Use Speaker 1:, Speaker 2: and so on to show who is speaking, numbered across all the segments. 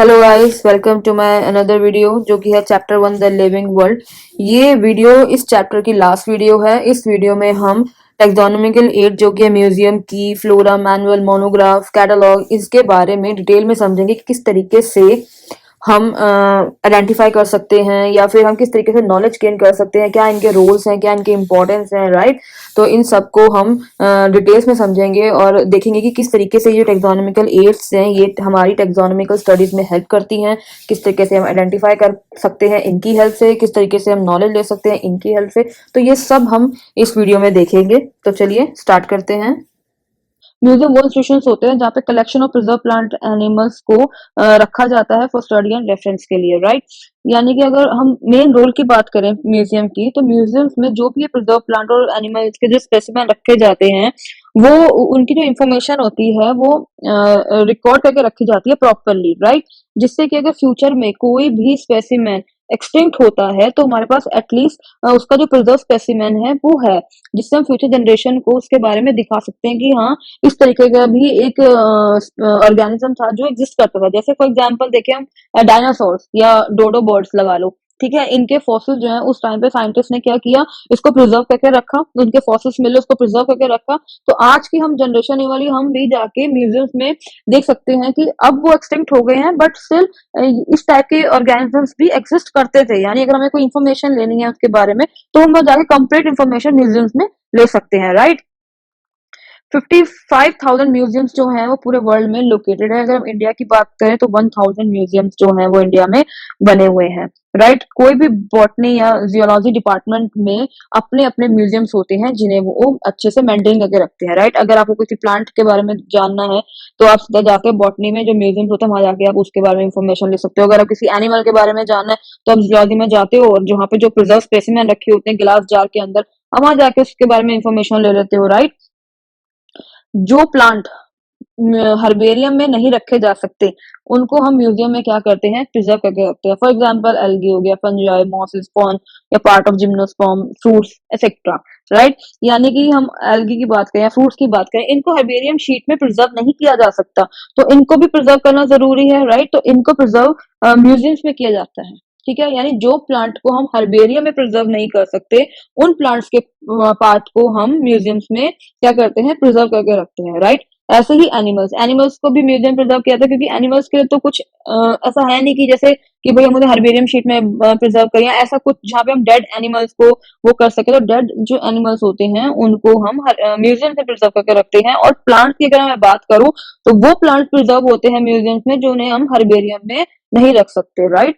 Speaker 1: Hello guys, welcome to my another video जो कि है चैप्टर 1 द लिविंग वर्ल्ड। ये वीडियो इस चैप्टर की लास्ट वीडियो है। इस वीडियो में हम टेक्सोनॉमिकल एड जो कि है म्यूजियम की, फ्लोरा, मैनुअल, मोनोग्राफ, कैटलॉग, इसके बारे में डिटेल में समझेंगे कि किस तरीके से हम आइडेंटिफाई कर सकते हैं या फिर हम किस तरीके से नॉलेज गेन कर सकते हैं, क्या इनके रोल्स हैं, क्या इनके इम्पोर्टेंस हैं, राइट। तो इन सबको हम डिटेल्स में समझेंगे और देखेंगे कि किस तरीके से ये टेक्सोनॉमिकल एड्स हैं ये हमारी टेक्सोनॉमिकल स्टडीज में हेल्प करती हैं, किस तरीके से हम आइडेंटिफाई कर सकते हैं इनकी हेल्प से, किस तरीके से हम नॉलेज ले सकते हैं इनकी हेल्प से। तो ये सब हम इस वीडियो में देखेंगे। तो चलिए स्टार्ट करते हैं। म्यूजियम वो इंस्टीट्यूशंस होते हैं जहाँ पे collection of preserve plant animals को रखा जाता है फॉर स्टडी एंड रेफरेंस के लिए, राइट। यानी कि अगर हम मेन रोल की बात करें म्यूजियम की, तो म्यूजियम्स में जो भी प्रिजर्व प्लांट और एनिमल्स के जो स्पेसिमेन रखे जाते हैं, वो उनकी जो इंफॉर्मेशन होती है वो रिकॉर्ड करके रखी जाती है प्रॉपरली, राइट। जिससे कि अगर फ्यूचर में कोई भी स्पेसिमेन एक्सटिंक्ट होता है तो हमारे पास एटलीस्ट उसका जो प्रिजर्व स्पेसिमेन है वो है, जिससे हम फ्यूचर जनरेशन को उसके बारे में दिखा सकते हैं कि हाँ, इस तरीके का भी एक ऑर्गेनिज्म था जो एग्जिस्ट करता था। जैसे फॉर एग्जांपल देखें हम डायनासोर्स या डोडो बर्ड्स लगा लो, ठीक है। इनके फॉसिल जो है उस टाइम पे साइंटिस्ट ने क्या किया, इसको प्रिजर्व करके रखा, उनके फॉसिल्स मिले उसको प्रिजर्व करके रखा। तो आज की हम जनरेशन वाली हम भी जाके म्यूजियम्स में देख सकते हैं कि अब वो एक्सटिंक्ट हो गए हैं, बट स्टिल इस टाइप के ऑर्गेनिजम्स भी एग्जिस्ट करते थे। यानी अगर हमें कोई इन्फॉर्मेशन लेनी है उसके बारे में तो हम जाके कंप्लीट इन्फॉर्मेशन म्यूजियम्स में ले सकते हैं, राइट। 55,000 म्यूजियम्स जो हैं वो पूरे वर्ल्ड में लोकेटेड है। अगर हम इंडिया की बात करें तो 1,000 म्यूजियम्स जो हैं वो इंडिया में बने हुए हैं, राइट। कोई भी बॉटनी या जियोलॉजी डिपार्टमेंट में अपने अपने म्यूजियम्स होते हैं जिन्हें वो अच्छे से मेंटेन करके रखते हैं, राइट। अगर आपको किसी प्लांट के बारे में जानना है तो आप सीधा जाके बॉटनी में जो म्यूजियम्स होते हैं वहां जाके आप उसके बारे में इंफॉर्मेशन ले सकते हो। अगर आप किसी एनिमल के बारे में जानना है तो आप जियोलॉजी में जाते हो और जहाँ पे जो प्रिजर्व स्पेसिमेन रखे होते हैं गिलास जार के अंदर, आप वहां जाके उसके बारे में इंफॉर्मेशन ले लेते हो, राइट। जो प्लांट हर्बेरियम में नहीं रखे जा सकते उनको हम म्यूजियम में क्या करते हैं, प्रिजर्व करके रखते हैं। फॉर एग्जांपल एल्गी हो गया, फंजाई, मॉसेस, फॉर्न या part of gymnosperm, fruits etcetera, right. यानी कि हम एल्गी की बात करें या फ्रूट्स की बात करें, इनको हर्बेरियम शीट में प्रिजर्व नहीं किया जा सकता, तो इनको भी प्रिजर्व करना जरूरी है, राइट। तो इनको प्रिजर्व म्यूजियम्स में किया जाता है, ठीक है। यानी जो प्लांट को हम हर्बेरियम में प्रिजर्व नहीं कर सकते उन प्लांट्स के पार्ट को हम म्यूजियम्स में क्या करते हैं, प्रिजर्व करके रखते हैं, राइट। ऐसे ही एनिमल्स एनिमल्स को भी म्यूजियम प्रिजर्व किया था, क्योंकि एनिमल्स के लिए तो कुछ ऐसा है नहीं कि जैसे कि भाई हम उन्हें हर्बेरियम शीट में प्रिजर्व करें, या ऐसा कुछ जहाँ पे हम डेड एनिमल्स को वो कर सके। तो डेड जो एनिमल्स होते हैं उनको हम म्यूजियम से प्रिजर्व करके रखते हैं। और प्लांट्स की अगर मैं बात करूं तो वो प्लांट प्रिजर्व होते हैं म्यूजियम्स में जो उन्हें हम हर्बेरियम में नहीं रख सकते, राइट।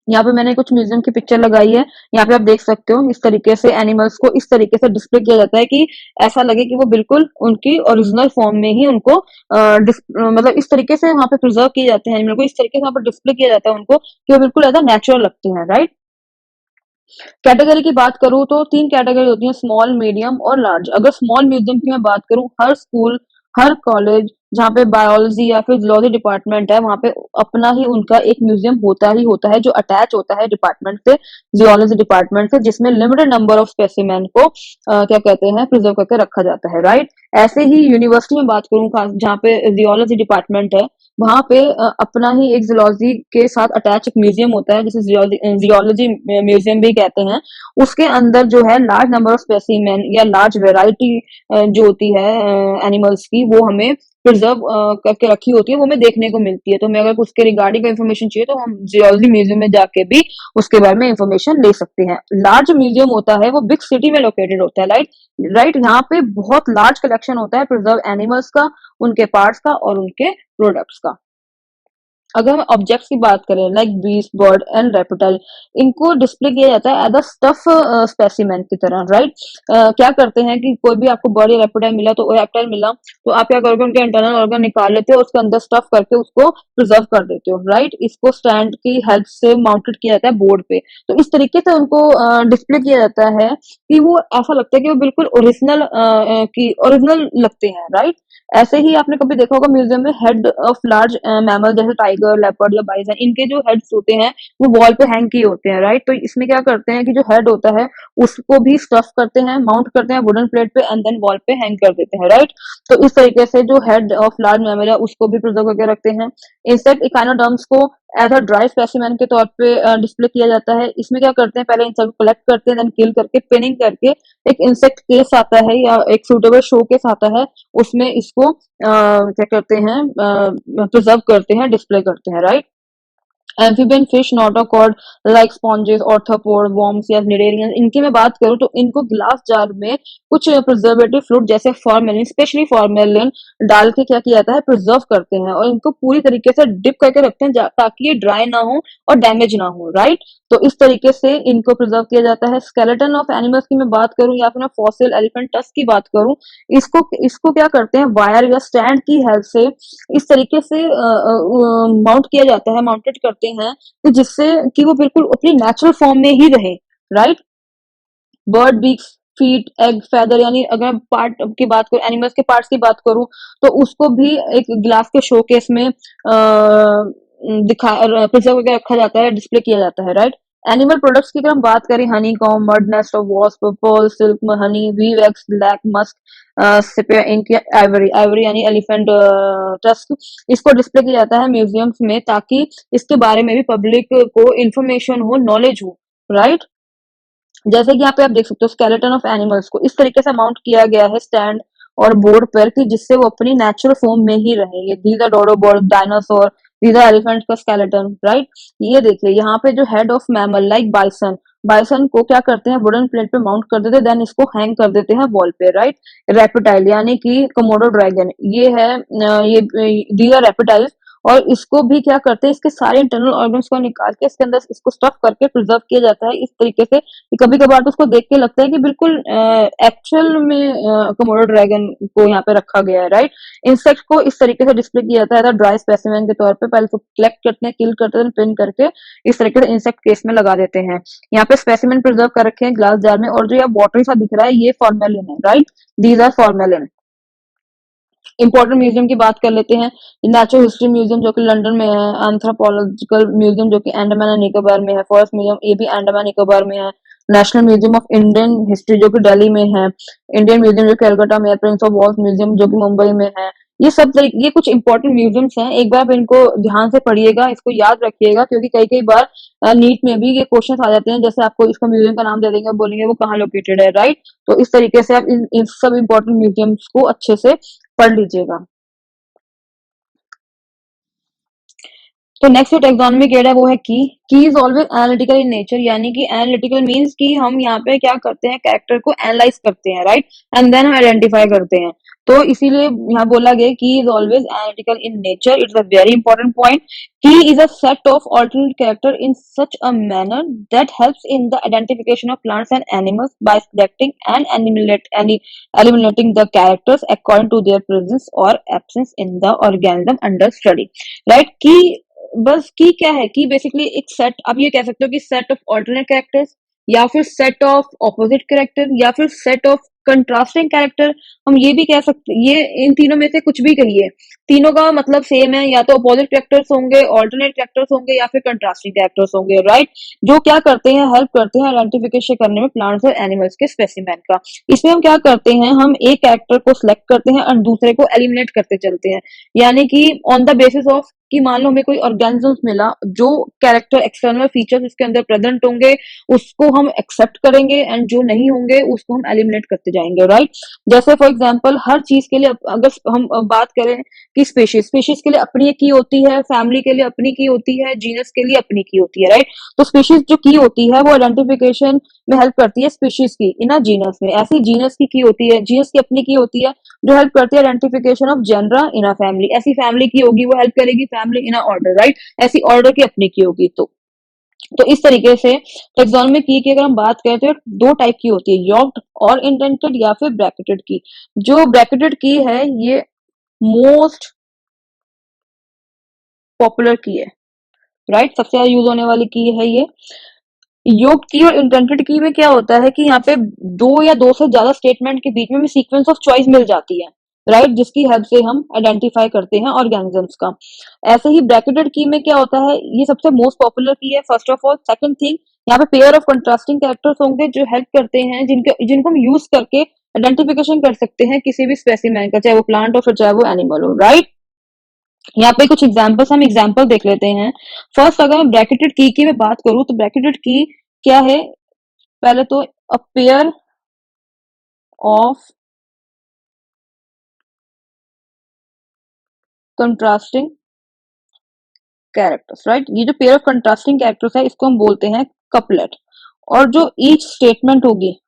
Speaker 1: यहाँ पे मैंने कुछ म्यूजियम की पिक्चर लगाई है, यहाँ पे आप देख सकते हो। इस तरीके से एनिमल्स को इस तरीके से डिस्प्ले किया जाता है कि ऐसा लगे कि वो बिल्कुल उनकी ओरिजिनल फॉर्म में ही उनको मतलब इस तरीके से वहाँ पे प्रिजर्व किए जाते हैं एनिमल को, इस तरीके से वहाँ पर डिस्प्ले किया जाता है उनको कि वो बिल्कुल ऐसा नेचुरल लगते हैं, राइट। कैटेगरी की बात करूँ तो 3 कैटेगरी होती है, स्मॉल, मीडियम और लार्ज। अगर स्मॉल म्यूजियम की मैं बात करूँ, हर स्कूल, हर कॉलेज जहाँ पे बायोलॉजी या फिर जूलॉजी डिपार्टमेंट है वहाँ पे अपना ही उनका एक म्यूजियम होता ही होता है जो अटैच होता है डिपार्टमेंट से, जियोलॉजी डिपार्टमेंट से, जिसमें लिमिटेड नंबर ऑफ स्पेसिमेन को क्या कहते हैं, प्रिजर्व करके रखा जाता है, राइट। ऐसे ही यूनिवर्सिटी में बात करूँ जहाँ पे जियोलॉजी डिपार्टमेंट है, वहां पे अपना ही एक जूलॉजी के साथ अटैच एक म्यूजियम होता है जिसे जियोलॉजी म्यूजियम भी कहते हैं। उसके अंदर जो है लार्ज नंबर ऑफ स्पेसिमेन या लार्ज वेराइटी जो होती है एनिमल्स की, वो हमें प्रिजर्व करके रखी होती है, वो हमें देखने को मिलती है। तो हमें अगर उसके रिगार्डिंग इन्फॉर्मेशन चाहिए तो हम जियोलॉजी म्यूजियम में जाके भी उसके बारे में इंफॉर्मेशन ले सकते हैं। लार्ज म्यूजियम होता है वो बिग सिटी में लोकेटेड होता है, राइट। यहाँ पे बहुत लार्ज कलेक्शन होता है प्रिजर्व एनिमल्स का, उनके पार्ट्स का और उनके प्रोडक्ट्स का। अगर हम ऑब्जेक्ट्स की बात करें like beast, bird and reptile, इनको डिस्प्ले किया जाता है एज अ स्टफ स्पेसिमेन की तरह, राइट। क्या करते हैं कि कोई भी आपको बर्ड या रेप्टाइल मिला तो रेप्टाइल मिला तो आप क्या करोगे, उनके इंटरनल ऑर्गन निकाल लेते हो, उसके अंदर स्टफ करके उसको प्रिजर्व कर देते हो, राइट। इसको स्टैंड की हेल्प से माउंटेड किया जाता है बोर्ड पे। तो इस तरीके से उनको डिस्प्ले किया जाता है कि वो ऐसा लगता है कि वो बिल्कुल ओरिजिनल की ओरिजिनल लगते हैं, राइट। ऐसे ही आपने कभी देखा होगा म्यूजियम में हेड ऑफ लार्ज मैमल जैसे टाइगर टाइगर, लेपर्ड या बाइसन, इनके जो हेड्स होते हैं वो वॉल पे हैंग किए होते हैं, राइट। तो इसमें क्या करते हैं कि जो हेड होता है उसको भी स्टफ करते हैं, माउंट करते हैं वुडन प्लेट पे एंड देन वॉल पे हैंग कर देते हैं, राइट। तो इस तरीके से जो हेड ऑफ लार्ज मैमल है उसको भी प्रिजर्व करके रखते हैं। इंसेक्ट इकाइनोडर्म्स को एज अ ड्राई स्पेसिमेन के तौर पे डिस्प्ले किया जाता है। इसमें क्या करते हैं, पहले इंसेक्ट कलेक्ट करते हैं, देन किल करके पिनिंग करके एक इंसेक्ट केस आता है या एक सूटेबल शो केस आता है, उसमें इसको क्या करते हैं, प्रिजर्व करते हैं, डिस्प्ले करते हैं, right. Amphibian fish notochord like sponges, arthropod, worms या निडेलियंस, इनकी मैं बात करूं तो इनको ग्लास जार में कुछ प्रिजर्वेटिव फ्लूइड जैसे फॉर्मेलिन, स्पेशली फॉर्मेलिन डाल के क्या किया जाता है, प्रिजर्व करते हैं और इनको पूरी तरीके से डिप करके रखते हैं ताकि ये ड्राई ना हो और डैमेज ना हो, राइट। तो इस तरीके से इनको प्रिजर्व किया जाता है। स्केलेटन ऑफ एनिमल्स की मैं बात करूं या फिर मैं फॉसिल एलिफेंट टस्क की बात करूं, इसको इसको क्या करते हैं, वायर या स्टैंड की हेल्प से इस तरीके से माउंट किया जाता है, माउंटेड करते हैं कि जिससे कि वो बिल्कुल अपनी नेचुरल फॉर्म में ही रहे, right. Bird beaks, feet, egg, feather, यानी अगर पार्ट की बात करूं, एनिमल्स के पार्ट्स की बात करूं तो उसको भी एक ग्लास के शोकेस में दिखा प्रिजर्व करके रखा जाता है, डिस्प्ले किया जाता है, राइट। एनिमल प्रोडक्ट्स की अगर हम बात करें, honeycomb, mud nest of wasp, pearl, silk, honey, bee wax, black musk, sepia ink, ivory, ivory यानी एलिफेंट टस्क, इसको डिस्प्ले किया जाता है म्यूजियम्स में ताकि इसके बारे में भी पब्लिक को इंफॉर्मेशन हो, नॉलेज हो, राइट। जैसे कि यहाँ पे आप देख सकते हो स्केलेटन ऑफ एनिमल्स को इस तरीके से माउंट किया गया है स्टैंड और बोर्ड पर कि जिससे वो अपनी नेचुरल फॉर्म में ही रहे। ये these are dodo bird, dinosaur, these are elephant का स्केलेटन, राइट। ये देखिए यहाँ पे जो head of mammal like bison, bison को क्या करते हैं, वुडन प्लेट पे माउंट कर देते हैं, देन इसको हैंग कर देते हैं वॉल पे, राइट। रेप्टाइल यानी कि कोमोडो ड्रैगन, ये है ये दीज आर रेप्टाइल्स, और इसको भी क्या करते हैं, इसके सारे इंटरनल ऑर्गन्स को निकाल के इसके अंदर इसको स्टफ करके प्रिजर्व किया जाता है इस तरीके से कि कभी कभार तो उसको देख के लगता है कि बिल्कुल एक्चुअल में कोमोडो ड्रैगन को यहाँ पे रखा गया है, राइट। इंसेक्ट को इस तरीके से डिस्प्ले किया जाता है ड्राई स्पेसिमेन के तौर पे, पहले उसको कलेक्ट करते हैं, किल करते हैं, पिन करके इस तरीके से इंसेक्ट केस में लगा देते हैं। यहाँ पे स्पेसिमेन प्रिजर्व कर रखे हैं ग्लास जार में, और जो यहाँ वाटरी सा दिख रहा है ये फॉर्मेलिन है, right. These are formalin. Important museum की बात कर लेते हैं। नेचुरल हिस्ट्री म्यूजियम जो कि लंदन में है, एंथ्रोपोलॉजिकल म्यूजियम जो कि अंडमान एंड निकोबार में है, फॉरेस्ट म्यूजियम ये भी अंडमान निकोबार में है, national museum of Indian history जो कि दिल्ली में है, इंडियन म्यूजियम जो कलकत्ता में है, प्रिंस ऑफ वेल्स म्यूजियम जो कि मुंबई में है। ये सब ये कुछ इंपॉर्टेंट म्यूजियम्स हैं, एक बार आप इनको ध्यान से पढ़िएगा, इसको याद रखिएगा, क्योंकि कई कई बार नीट में भी ये क्वेश्चन आ जाते हैं, जैसे आपको इसको म्यूजियम का नाम दे देंगे, बोलेंगे वो कहाँ लोकेटेड है, राइट। तो इस तरीके से आप इन सब इंपॉर्टेंट म्यूजियम्स को अच्छे से पढ़ लीजिएगा। तो नेक्स्ट जो टेक्सोनोमिक एड है वो है key is always analytical in nature, यानी कि एनालिटिकल मींस कि हम यहाँ पे क्या करते हैं, कैरेक्टर को एनालाइज करते हैं, राइट, एंड देन हम आइडेंटिफाई करते हैं। तो इसीलिए यहाँ बोला गया key is always analytical in nature, it's a very important point. Key is a set of alternate character in such a manner that helps in the identification of plants and animals by selecting and eliminating the characters according to their presence or absence in the organism under study, right। की बस की क्या है, कि basically एक set, आप ये कह सकते हो कि सेट ऑफ ऑल्टरनेट कैरेक्टर्स, या फिर सेट ऑफ ऑपोजिट कैरेक्टर, या फिर सेट ऑफ कंट्रास्टिंग कैरेक्टर। हम ये भी कह सकते, ये इन तीनों में से कुछ भी कहिए, तीनों का मतलब सेम है, या तो अपोजिट कैरेक्टर्स होंगे, ऑल्टरनेट कैरेक्टर्स होंगे, या फिर कंट्रास्टिंग कैरेक्टर्स होंगे, राइट। जो क्या करते हैं, हेल्प करते हैं आइडेंटिफिकेशन करने में प्लांट्स और एनिमल्स के स्पेसिमेन का। इसमें हम क्या करते हैं, हम एक कैरेक्टर को सिलेक्ट करते हैं और दूसरे को एलिमिनेट करते चलते हैं, यानी कि ऑन द बेसिस ऑफ कि मान लो हमें कोई ऑर्गेनिज्म मिला, जो कैरेक्टर एक्सटर्नल फीचर्स उसके अंदर प्रेजेंट होंगे उसको हम एक्सेप्ट करेंगे, एंड जो नहीं होंगे उसको हम एलिमिनेट करते जाएंगे, राइट। जैसे फॉर एग्जांपल हर चीज के लिए अगर हम बात करें कि स्पीशीज स्पीशीज के लिए अपनी एक की होती है, फैमिली के लिए अपनी की होती है, जीनस के लिए अपनी की होती है, राइट। तो स्पीशीज जो की होती है वो आइडेंटिफिकेशन में हेल्प करती है स्पीशीज की इन अ जीनस में, ऐसी जीनस की होती है, जीनस की अपनी की होती है जो हेल्प करती है identification of genera in a family, ऐसी फैमिली की होगी वो हेल्प करेगी family in a order, right. ऐसी ऑर्डर की अपनी की होगी। तो इस तरीके से टेक्सोनोमी की अगर हम बात करें तो दो टाइप की होती है, यॉक्ड और इंडेंटेड या फिर ब्रैकेटेड की। जो ब्रैकेटेड की है ये मोस्ट पॉपुलर की है, राइट, सबसे ज्यादा यूज होने वाली की है ये। योग की और इंडेंटेड की में क्या होता है कि यहाँ पे दो या दो से ज्यादा स्टेटमेंट के बीच में सीक्वेंस ऑफ चॉइस मिल जाती है, राइट, जिसकी हेल्प से हम आइडेंटिफाई करते हैं ऑर्गेनिजम्स का। ऐसे ही ब्रैकेटेड की में क्या होता है, ये सबसे मोस्ट पॉपुलर की है first of all. Second thing, यहाँ पे पेयर ऑफ कंट्रास्टिंग कैरेक्टर्स होंगे जो हेल्प करते हैं, जिनको हम यूज करके आइडेंटिफिकेशन कर सकते हैं किसी भी स्पेसिमेन का, चाहे वो प्लांट हो फिर चाहे वो एनिमल हो, राइट। यहाँ पे कुछ एग्जांपल्स, हम एग्जांपल देख लेते हैं। फर्स्ट, अगर मैं ब्रैकेटेड की मैं बात करूं तो ब्रैकेटेड की क्या है, पहले तो a pair of contrasting characters, right. ये जो पेयर ऑफ कंट्रास्टिंग कैरेक्टर्स है इसको हम बोलते हैं कपलेट। और जो ईच स्टेटमेंट होगी,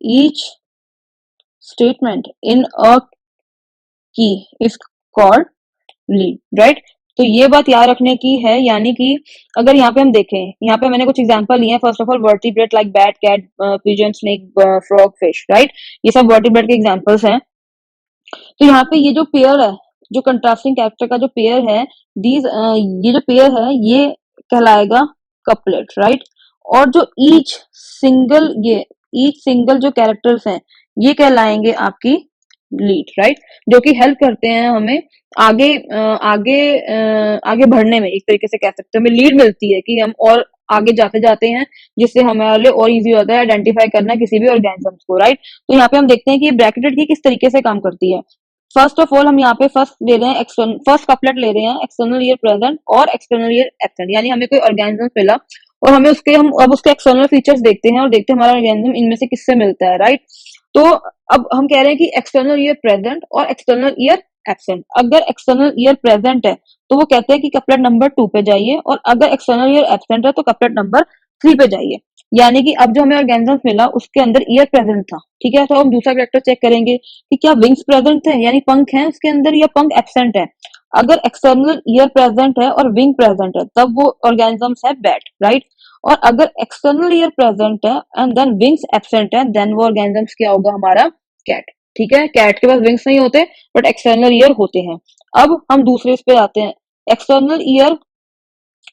Speaker 1: each statement in a key is called lead, right. तो ये बात याद रखने की है, यानी कि अगर यहाँ पे हम देखें, यहाँ पे मैंने कुछ एग्जांपल लिए हैं। First of all vertebrate like bat, cat, pigeon, snake, frog, fish, right. ये सब वर्टिब्रेट के एग्जांपल्स हैं। तो यहाँ पे ये जो पेयर है, जो कंट्रास्टिंग कैरेक्टर का जो पेयर है, दीज ये जो पेयर है ये कहलाएगा कपलेट, राइट। और जो ईच सिंगल जो कैरेक्टर्स हैं ये कहलाएंगे आपकी लीड, राइट। जो कि हेल्प करते हैं हमें आगे आगे बढ़ने में, एक तरीके से कह सकते हैं हमें लीड मिलती है कि हम और आगे जाते जाते हैं, जिससे हमारे लिए और इजी होता है आइडेंटिफाई करना किसी भी ऑर्गेनिजम्स को, राइट। तो यहाँ पे हम देखते हैं कि ब्रैकेटेड की किस तरीके से काम करती है। फर्स्ट ऑफ ऑल हम यहाँ पे फर्स्ट ले रहे हैं एक्सटर्नल, फर्स्ट कपलेट ले रहे हैं एक्सटर्नल ईयर प्रेजेंट और एक्सटर्नल ईयर एब्सेंट, यानी हमें कोई ऑर्गेनिज्म मिला और हमें उसके हम अब उसके एक्सटर्नल फीचर्स देखते हैं और देखते हैं हमारा ऑर्गेनिज्म इनमें से किससे मिलता है, राइट। तो अब हम कह रहे हैं कि एक्सटर्नल ईयर प्रेजेंट और एक्सटर्नल ईयर एब्सेंट। अगर एक्सटर्नल ईयर प्रेजेंट है तो वो कहते हैं कि कपलेट नंबर 2 पे जाइए, और अगर एक्सटर्नल ईयर एब्सेंट है तो कपलेट नंबर 3 पे जाइए। यानी कि अब जो हमें ऑर्गेनिज्म मिला उसके अंदर ईयर प्रेजेंट था, ठीक है। तो हम दूसरा कैरेक्टर चेक करेंगे कि क्या विंग्स प्रेजेंट है, यानी पंख है उसके अंदर, या पंख एब्सेंट है। अगर एक्सटर्नल ईयर प्रेजेंट है और विंग प्रेजेंट है तब वो ऑर्गेनिजम्स है बैट, राइट। और अगर एक्सटर्नल ईयर प्रेजेंट है एंड देन विंग्स एब्सेंट है, देन वो ऑर्गेनिजम्स क्या होगा हमारा, कैट, ठीक है। कैट के पास विंग्स नहीं होते बट एक्सटर्नल ईयर होते हैं। अब हम दूसरे इस पे आते हैं। एक्सटर्नल ईयर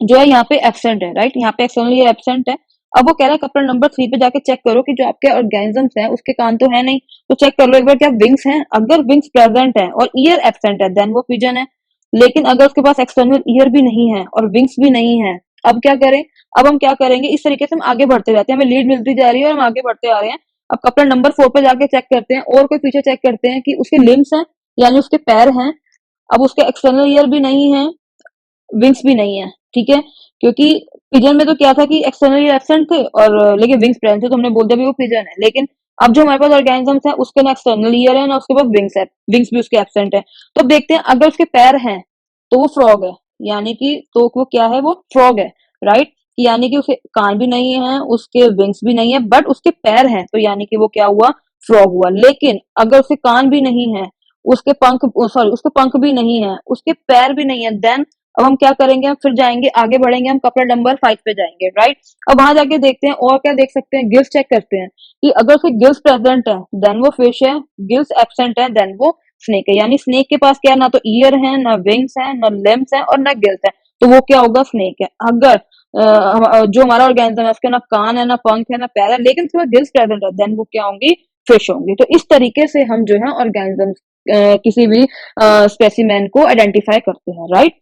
Speaker 1: जो है यहाँ पे एब्सेंट है, राइट। यहाँ पे एक्सटर्नल ईयर एब्सेंट है। अब वो कह रहा है कपल नंबर 3 पे जाके चेक करो कि जो आपके ऑर्गेनिजम्स हैं उसके कान तो है नहीं, तो चेक कर लो एक बार क्या विंग्स हैं। अगर विंग्स प्रेजेंट है और ईयर एब्सेंट है देन वो पिजन है। लेकिन अगर उसके पास एक्सटर्नल ईयर भी नहीं है और विंग्स भी नहीं है, अब क्या करें। अब हम क्या करेंगे, इस तरीके से हम आगे बढ़ते जाते हैं, हमें लीड मिलती जा रही है और हम आगे बढ़ते आ रहे हैं। अब कपल नंबर 4 पे जाके चेक करते हैं और कोई फीचर चेक करते हैं कि उसके लिम्स हैं, यानी उसके पैर हैं। अब उसके एक्सटर्नल ईयर भी नहीं है, विंग्स भी नहीं है, ठीक है। क्योंकि पिजन में तो क्या था कि एक्सटर्नली एब्सेंट थे और लेकिन विंग्स प्रेजेंट थे, तो हमने बोल दिया भी वो पिजन है। लेकिन अब जो हमारे पास ऑर्गेनिजम्स है उसके ना एक्सटर्नल ईयर है ना उसके पास विंग्स है, विंग्स भी उसके एब्सेंट है। तो अब देखते हैं अगर उसके पैर हैं तो वो फ्रॉग है, यानी कि तो वो क्या है, वो फ्रॉग है, राइट। यानी कि उसके कान भी नहीं है, उसके विंग्स भी नहीं है, बट उसके पैर हैं, तो यानी कि वो क्या हुआ, फ्रॉग हुआ। लेकिन अगर उसके कान भी नहीं है, उसके पंख, सॉरी उसके पंख भी नहीं है, उसके पैर भी नहीं है, देन अब हम क्या करेंगे, हम फिर जाएंगे आगे बढ़ेंगे, हम कपड़ा नंबर 5 पे जाएंगे, राइट। अब वहां जाके देखते हैं और क्या देख सकते हैं, गिल्स चेक करते हैं कि अगर उसके गिल्स प्रेजेंट है देन वो फिश है, गिल्स एब्सेंट है देन वो स्नेक है। यानी स्नेक के पास क्या, ना तो ईयर है, ना विंग्स है, ना लिम्स है और ना गिल्स है, तो वो क्या होगा, स्नेक है। अगर जो हमारा ऑर्गेनिज्म है उसके ना कान है, ना पंख है, ना पैर है, लेकिन उसके पास गिल्स प्रेजेंट है, देन वो क्या होंगी, फिश होंगी। तो इस तरीके से हम जो है ऑर्गेनिज्म किसी भी स्पेसिमेन को आइडेंटिफाई करते हैं, राइट।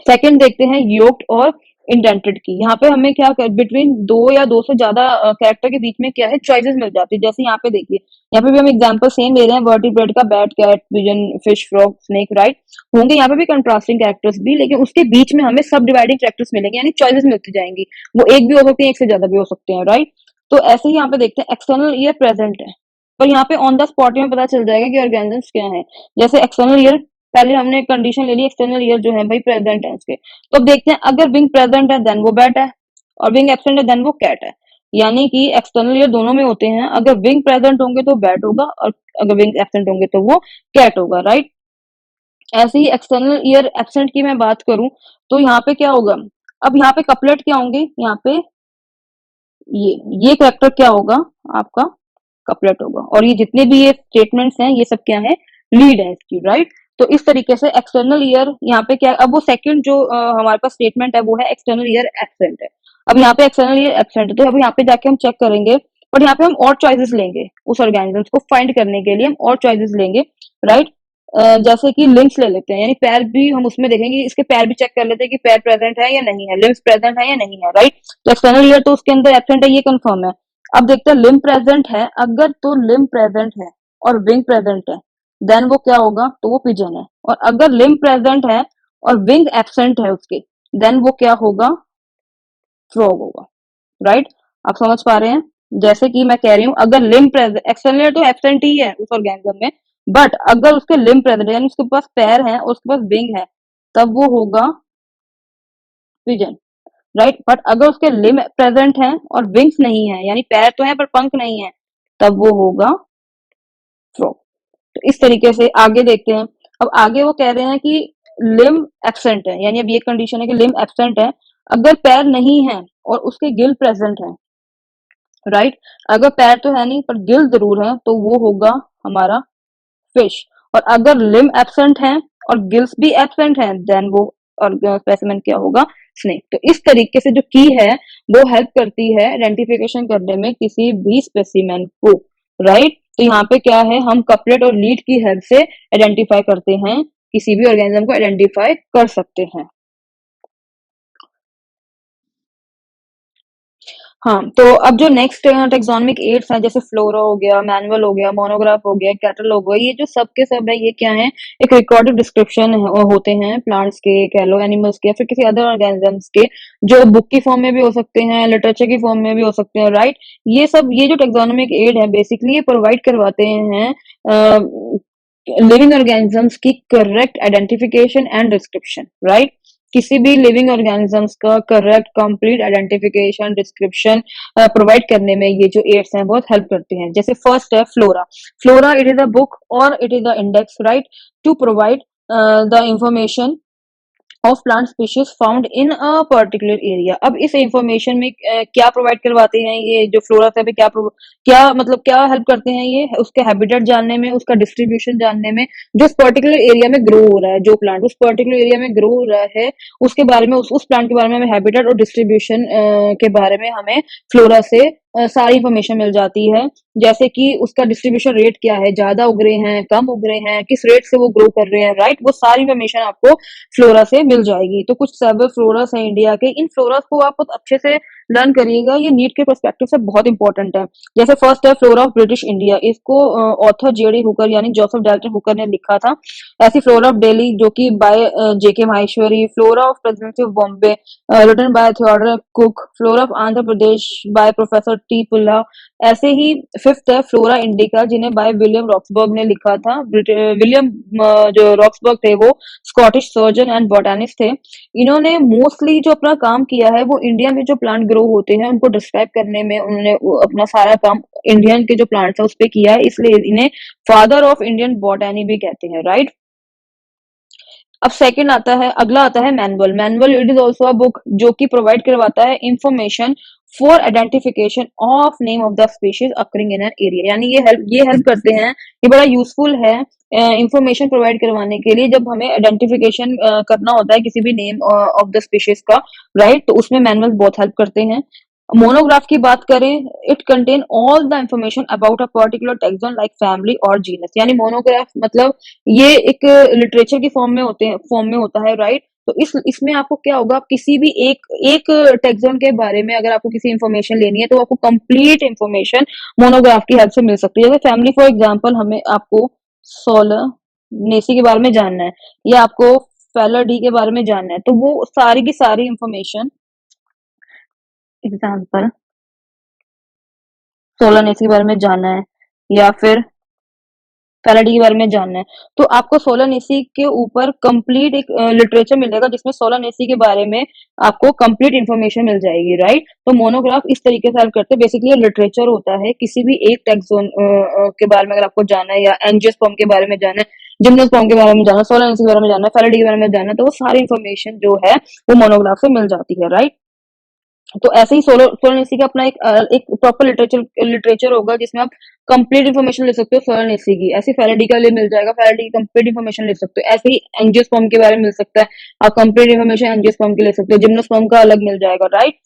Speaker 1: सेकंड देखते हैं योक्ड और इंडेंटेड की। यहाँ पे हमें क्या कर बिटवीन दो या दो से ज्यादा कैरेक्टर के बीच में क्या है, चॉइसेस मिल जाती है। जैसे यहाँ पे देखिए, यहाँ पे भी हम एग्जांपल सेम ले रहे हैं, वर्टिब्रेट का bat, cat, pigeon, fish, frog, snake, right. होंगे यहाँ पे भी कंट्रास्टिंग कैरेक्टर्स भी, लेकिन उसके बीच में हमें सब डिवाइडिंग कैरेक्टर्स मिलेंगे, यानी चॉइसेस मिलती जाएंगी। वो एक भी हो सकती है, एक से ज्यादा भी हो सकते हैं, राइट। तो ऐसे ही यहाँ पे देखते हैं एक्सटर्नल ईयर प्रेजेंट है, पर यहाँ पे ऑन द स्पॉट में पता चल जाएगा कि ऑर्गेनिजम्स क्या है। जैसे एक्सटर्नल ईयर, पहले हमने कंडीशन ले ली एक्सटर्नल ईयर जो है भाई प्रेजेंट है उसके, तो अब देखते हैं अगर विंग प्रेजेंट है देन वो बैट है, और विंग एब्सेंट है देन वो कैट है। यानी कि एक्सटर्नल ईयर दोनों में होते हैं, अगर विंग प्रेजेंट होंगे तो बैट होगा और अगर विंग एब्सेंट होंगे तो वो कैट होगा, राइट। ऐसे ही एक्सटर्नल ईयर एब्सेंट की मैं बात करूं तो यहाँ पे क्या होगा, अब यहाँ पे कपलेट क्या होंगे, यहाँ पे ये कैरेक्टर क्या होगा आपका, कपलेट होगा। और ये जितने भी ये स्टेटमेंट्स हैं ये सब क्या है, लीड है इसकी, राइट। तो इस तरीके से एक्सटर्नल ईयर यहाँ पे क्या, अब वो सेकंड जो हमारे पास स्टेटमेंट है वो है एक्सटर्नल ईयर एब्सेंट है। अब यहाँ पे एक्सटर्नल ईयर एब्सेंट है, तो अब यहाँ पे जाके हम चेक करेंगे बट यहाँ पे हम और चॉइसेस लेंगे, उस ऑर्गेनिजम्स को फाइंड करने के लिए हम और चॉइसेस लेंगे, राइट। जैसे कि लिम्स ले लेते हैं, यानी पैर भी हम उसमें देखेंगे, इसके पैर भी चेक कर लेते हैं कि पैर प्रेजेंट है या नहीं है, लिम्स प्रेजेंट है या नहीं है, राइट। तो एक्सटर्नल ईयर तो उसके अंदर एब्सेंट है, ये कंफर्म है। अब देखते हैं लिम्ब प्रेजेंट है, अगर तो लिम्ब प्रेजेंट है और विंग प्रेजेंट है, देन वो क्या होगा, तो वो पिजन है। और अगर लिम्ब प्रेजेंट है और विंग एब्सेंट है उसके, देन वो क्या होगा, फ्रॉग होगा, राइट। आप समझ पा रहे हैं? जैसे कि मैं कह रही हूँ, अगर लिम्ब प्रेजेंट, एक्सटर्नल तो एब्सेंट ही है उस ऑर्गेनिज्म में, बट अगर उसके लिम्ब प्रेजेंट है, यानी उसके पास पैर है और उसके पास विंग है, तब वो होगा पिजन, राइट। बट अगर उसके लिम्ब प्रेजेंट है और विंग्स नहीं है, यानी पैर तो है पर पंख नहीं है, तब वो होगा फ्रॉग। तो इस तरीके से आगे देखते हैं। अब आगे वो कह रहे हैं कि लिम्ब एब्सेंट है, यानी अब ये कंडीशन है कि लिम्ब एब्सेंट है, अगर पैर नहीं है और उसके गिल प्रेजेंट है, राइट। अगर पैर तो है नहीं पर गिल जरूर है, तो वो होगा हमारा फिश। और अगर लिम्ब एब्सेंट है और गिल्स भी एब्सेंट है, देन वो और स्पेसिमेन क्या होगा, स्नेक। तो इस तरीके से जो की है वो हेल्प करती है आइडेंटिफिकेशन करने में किसी भी स्पेसिमेन को, राइट। तो यहाँ पे क्या है, हम कपलेट और लीड की हेल्प से आइडेंटिफाई करते हैं, किसी भी ऑर्गेनिज्म को आइडेंटिफाई कर सकते हैं। हाँ, तो अब जो नेक्स्ट टेक्सोनोमिक एड्स हैं, जैसे फ्लोरा हो गया, मैनुअल हो गया, मोनोग्राफ हो गया, कैटलॉग हो गया, ये जो सब के सब है, ये क्या है, एक रिकॉर्डेड डिस्क्रिप्शन होते हैं प्लांट्स के, कह लो एनिमल्स के, या फिर किसी अदर ऑर्गेनिजम्स के, जो बुक की फॉर्म में भी हो सकते हैं, लिटरेचर की फॉर्म में भी हो सकते हैं, राइट। ये सब, ये जो टेक्सोनोमिक एड है, बेसिकली ये प्रोवाइड करवाते हैं लिविंग ऑर्गेनिजम्स की correct identification and description, right. किसी भी लिविंग ऑर्गेनिजम्स का correct complete identification description provide करने में ये जो एड्स हैं बहुत हेल्प करते हैं। जैसे फर्स्ट है flora. Flora it is a book और it is a index, right, to provide the information of plant species found in a particular area. अब इस इंफॉर्मेशन में क्या प्रोवाइड करवाते हैं ये जो फ्लोरा से, क्या मतलब क्या हेल्प करते हैं ये, उसके हैबिटेट जानने में, उसका डिस्ट्रीब्यूशन जानने में, जो उस पर्टिकुलर एरिया में ग्रो हो रहा है, जो प्लांट उस पर्टिकुलर एरिया में ग्रो हो रहा है, उसके बारे में, उस प्लांट के बारे में हमें हैबिटेट और डिस्ट्रीब्यूशन के बारे में हमें फ्लोरा से सारी इंफॉर्मेशन मिल जाती है। जैसे कि उसका डिस्ट्रीब्यूशन रेट क्या है, ज्यादा उग रहे हैं, कम उग रहे हैं, किस रेट से वो ग्रो कर रहे हैं, राइट। वो सारी इंफॉर्मेशन आपको फ्लोरा से मिल जाएगी। तो कुछ सर्वे फ्लोरास हैं इंडिया के, इन फ्लोरास को आप बहुत अच्छे से लर्न करिएगा, ये नीट के पर्सपेक्टिव से बहुत इंपॉर्टेंट है। जैसे फर्स्ट है फ्लोरा ऑफ ब्रिटिश इंडिया, इसको ऑथर जेडी हुकर यानी जोसेफ डाल्टन हुकर ने लिखा था। ऐसी फ्लोरा ऑफ दिल्ली जो कि by JK Maheshwari, flora of presidency of Bombay written by Theodore Cook, flora of Andhra Pradesh by professor T Pulla. ऐसे ही फिफ्थ है फ्लोरा इंडिका, जिन्हें बाय विलियम रॉक्सबर्ग ने लिखा था। विलियम जो रॉक्सबर्ग थे वो स्कॉटिश सर्जन एंड बोटानिस्ट थे। इन्होंने मोस्टली जो अपना काम किया है वो इंडिया में जो प्लांट ग्रो होते हैं उनको डिस्क्राइब करने में, उन्होंने अपना सारा काम इंडियन के जो प्लांट्स है उस पे किया है, इसलिए इन्हें फादर ऑफ इंडियन बॉटनी भी कहते हैं, राइट। अब सेकंड आता है, अगला आता है manual. Manual it is also a book जो कि प्रोवाइड करवाता है information for identification of name of the species occurring in an area. यानी ये हेल्प करते हैं, ये बड़ा यूजफुल है इंफॉर्मेशन प्रोवाइड करवाने के लिए, जब हमें आइडेंटिफिकेशन करना होता है किसी भी नेम ऑफ द स्पीशीज का, राइट। तो उसमें मैनुअल बहुत हेल्प करते हैं। मोनोग्राफ की बात करें, it contain all the information about a particular taxon like family और जीनस। यानी मोनोग्राफ मतलब ये एक लिटरेचर की फॉर्म में होता है, राइट। तो इसमें आपको क्या होगा, आप किसी भी एक एक टेक्सोन के बारे में अगर आपको किसी इंफॉर्मेशन लेनी है तो आपको कंप्लीट इंफॉर्मेशन मोनोग्राफ की हेल्प से मिल सकती है। जैसे फैमिली फॉर एग्जांपल, हमें आपको सोलर नेसी के बारे में जानना है या आपको फेलर डी के बारे में जानना है, तो वो सारी की सारी इंफॉर्मेशन, एग्जांपल सोलर नेसी के बारे में जानना है या फिर फैराडे के बारे में जानना है, तो आपको सोलर नेसी के ऊपर कंप्लीट एक लिटरेचर मिलेगा जिसमें सोलर नेसी के बारे में आपको कंप्लीट इन्फॉर्मेशन मिल जाएगी, राइट। तो मोनोग्राफ इस तरीके से हेल्प करते हैं। बेसिकली लिटरेचर होता है, किसी भी एक टेक्सोन के बारे में अगर आपको जानना है, या एंजियोस्पर्म के बारे में जानना है, जिम्नोस्पर्म के बारे में जानना है, सोलर नेसी के बारे में जानना है, फैराडे के बारे में जानना है, तो वो सारी इन्फॉर्मेशन जो है वो मोनोग्राफ से मिल जाती है, राइट। तो ऐसे ही सोलर सोलर नेसी का अपना एक प्रॉपर लिटरेचर लिटरेचर होगा जिसमें आप कंप्लीट इन्फॉर्मेशन ले सकते हो सोलर नेसी की। ऐसे फैराडे का लिए मिल जाएगा, फैराडे की कंप्लीट इन्फॉर्मेशन ले सकते हो। ऐसे ही एंजियोस्पर्म के बारे में मिल सकता है, आप कंप्लीट इन्फॉर्मेशन एंजियोस्पर्म की ले सकते हो, जिम्नोस्पर्म का अलग मिल जाएगा, राइट।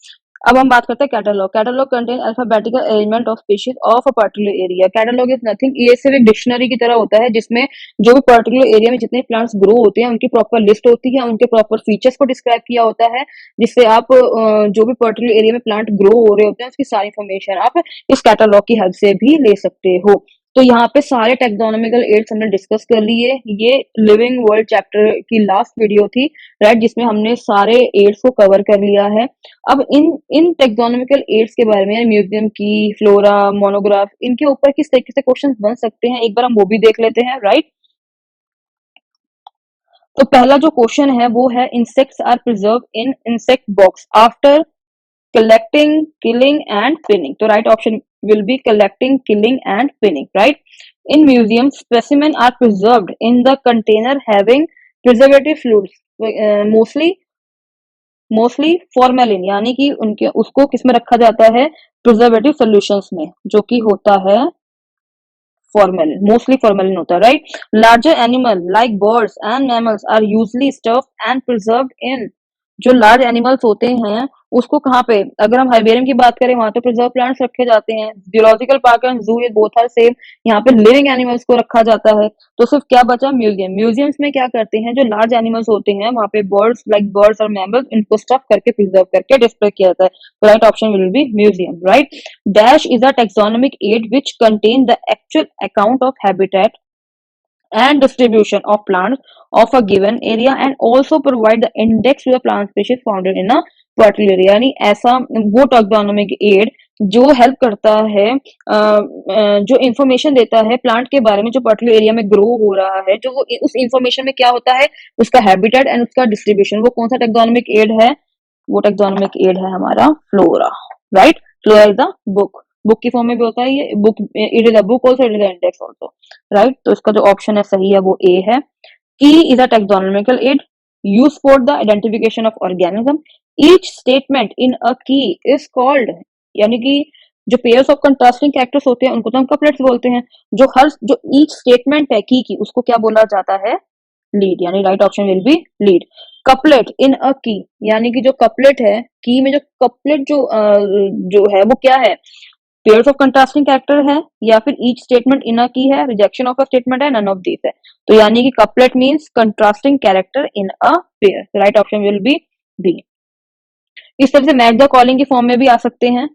Speaker 1: अब हम बात करते हैं catalogue. Catalogue contain alphabetical arrangement of species of a particular area. Catalogue is nothing, ये सिर्फ एक डिक्शनरी की तरह होता है जिसमें जो भी पर्टिकुलर एरिया में जितने प्लांट्स ग्रो होते हैं उनकी प्रॉपर लिस्ट होती है, उनके प्रॉपर फीचर्स को डिस्क्राइब किया होता है, जिससे आप जो भी पर्टिकुलर एरिया में प्लांट ग्रो हो रहे होते हैं उसकी सारी इंफॉर्मेशन आप इस कैटलॉग की हेल्प से भी ले सकते हो। तो यहाँ पे सारे टेक्सोनॉमिकल एड्स हमने डिस्कस कर लिए। ये लिविंग वर्ल्ड चैप्टर की लास्ट वीडियो थी, राइट, जिसमें हमने सारे एड्स को कवर कर लिया है। अब इन इन टेक्सोनॉमिकल एड्स के बारे में, म्यूजियम की, फ्लोरा, मोनोग्राफ, इनके ऊपर किस तरीके से क्वेश्चंस बन सकते हैं, एक बार हम वो भी देख लेते हैं, राइट। तो पहला जो क्वेश्चन है वो है, insects are preserve in insect box after collecting, killing and pinning. So right option will be collecting, killing and pinning, right? In museums, specimens are preserved in the container having preservative fluids, mostly formalin, यानी कि उनके उसको किस में रखा जाता है, preservative solutions में, जो कि होता है फॉर्मेलिन, मोस्टली फॉर्मेलिन होता है, right. Larger animal like birds and mammals are usually stuffed and preserved in, जो लार्ज एनिमल्स होते हैं उसको कहाँ पे, अगर हम हाइबेरियम की बात करें वहां तो प्रिजर्व प्लांट्स रखे जाते हैं, जियोलॉजिकल पार्क एंड जू ये बोथ आर सेम, यहाँ पे लिविंग एनिमल्स को रखा जाता है। तो सिर्फ क्या बचा, म्यूजियम। म्यूजियम्स में क्या करते हैं, जो लार्ज एनिमल्स होते हैं वहां पे बर्ड्स लाइक बर्ड्स और मैमल्स, इनको स्टफ करके प्रिजर्व करके डिस्प्ले किया जाता है। Right option will B museum, right. Dash is a taxonomic aid which contain the actual account of habitat and distribution of plants of a given area and also provide the index to the plant species found in a particular area। यानी ऐसा वो taxonomic add जो help करता है, जो information देता है plant के बारे में जो पर्टिकुलर एरिया में ग्रो हो रहा है, जो वो उस इंफॉर्मेशन में क्या होता है, उसका हैबिटेट एंड उसका डिस्ट्रीब्यूशन। वो कौन सा टैक्सोनॉमिक एड है, वो टैक्सोनॉमिक एड है हमारा flora, right. Flora is the book, book की फॉर्म में भी होता है ये book, it is a book also, it is a index also, right. तो इसका जो ऑप्शन है सही है वो ए है। Key is a taxonomical aid use for the identification of organism. Each statement in a key is called, यानी कि जो पेयर्स ऑफ कंट्रास्टिंग कैरेक्टर्स होते हैं उनको तो हम कपलेट्स बोलते हैं। जो ईच स्टेटमेंट है की उसको क्या बोला जाता है, लीड, यानी right option will be lead. Couplet in a key, यानी कि जो कपलेट है, की में जो कपलेट जो है वो क्या है, पेयर्स ऑफ कंट्रास्टिंग कैरेक्टर है या फिर ईच स्टेटमेंट इन अ की है, रिजेक्शन ऑफ अ स्टेटमेंट है, नन ऑफ दीस है। तो यानी कि couplet means contrasting character in a pair, right option will be B. इस तरह से मैच द कॉलिंग की फॉर्म में भी आ सकते हैं।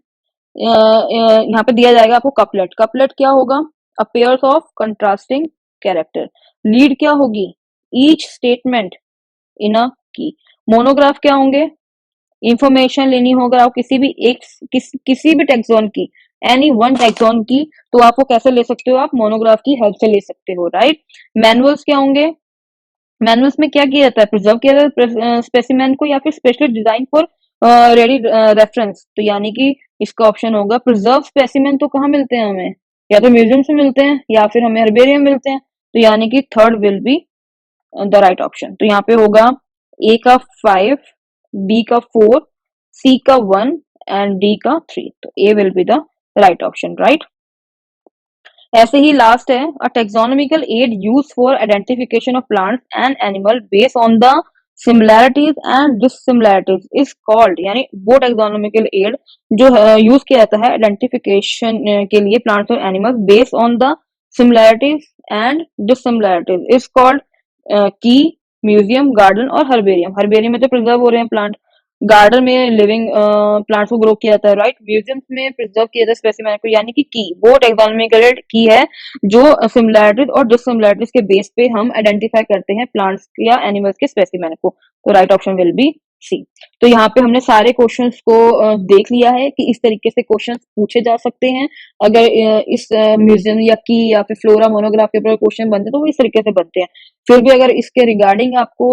Speaker 1: यहाँ पे दिया जाएगा आपको कपलेट, कपलेट क्या होगा, a pairs of contrasting character. Lead क्या होगी, ईच स्टेटमेंट इन अ की। मोनोग्राफ क्या होंगे, इंफॉर्मेशन लेनी होगा आप किसी भी किसी भी टैक्सोन की, एनी वन टैक्सोन की, तो आप वो कैसे ले सकते हो, आप मोनोग्राफ की हेल्प से ले सकते हो, राइट। मैनुअल्स क्या होंगे, मैनुअल्स में क्या किया जाता है, प्रिजर्व किया जाता है स्पेसिमेन को या फिर specially design for ready reference. तो यानी कि इसका ऑप्शन होगा प्रिजर्व स्पेसिमेन, तो कहाँ मिलते हैं हमें, या तो म्यूजियम से मिलते हैं या फिर हमें हर्बेरियम मिलते हैं। तो यानी कि third will be the right option. तो यहाँ पे होगा ए का 5, बी का 4, सी का 1 एंड डी का 3। तो A will be the right option, right. ऐसे ही लास्ट है, a taxonomical aid use for identification of plants and animal based on the similarities and dissimilarities is called, यानी वो टेक्सोनॉमिकल एड जो यूज किया जाता है आइडेंटिफिकेशन के लिए प्लांट्स और animals based on the similarities and dissimilarities is called key, museum, garden और हर्बेरियम। हर्बेरियम में तो प्रिजर्व हो रहे हैं प्लांट, गार्डन में लिविंग प्लांट्स को ग्रो किया जाता है, राइट। म्यूजियम्स में प्रिजर्व किया जाता है स्पेसिमेन को, यानी कि की वो टेक्सोनॉमिकल की है जो सिमिलैरिटीज और डिससिमिलैरिटीज के बेस पे हम आइडेंटिफाई करते हैं प्लांट्स या एनिमल्स के स्पेसिमेन को। तो right option will be C. तो यहाँ पे हमने सारे क्वेश्चंस को देख लिया है कि इस तरीके से क्वेश्चंस पूछे जा सकते हैं। अगर इस म्यूजियम या की या फिर फ्लोरा मोनोग्राफ के ऊपर क्वेश्चन बनते हैं तो वो इस तरीके से बनते हैं। फिर भी अगर इसके रिगार्डिंग आपको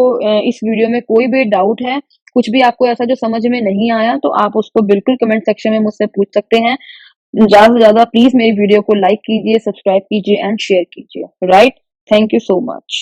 Speaker 1: इस वीडियो में कोई भी डाउट है, कुछ भी आपको ऐसा जो समझ में नहीं आया, तो आप उसको बिल्कुल कमेंट सेक्शन में मुझसे पूछ सकते हैं। ज्यादा से ज्यादा प्लीज मेरी वीडियो को लाइक कीजिए, सब्सक्राइब कीजिए एंड शेयर कीजिए, right. Thank you so much.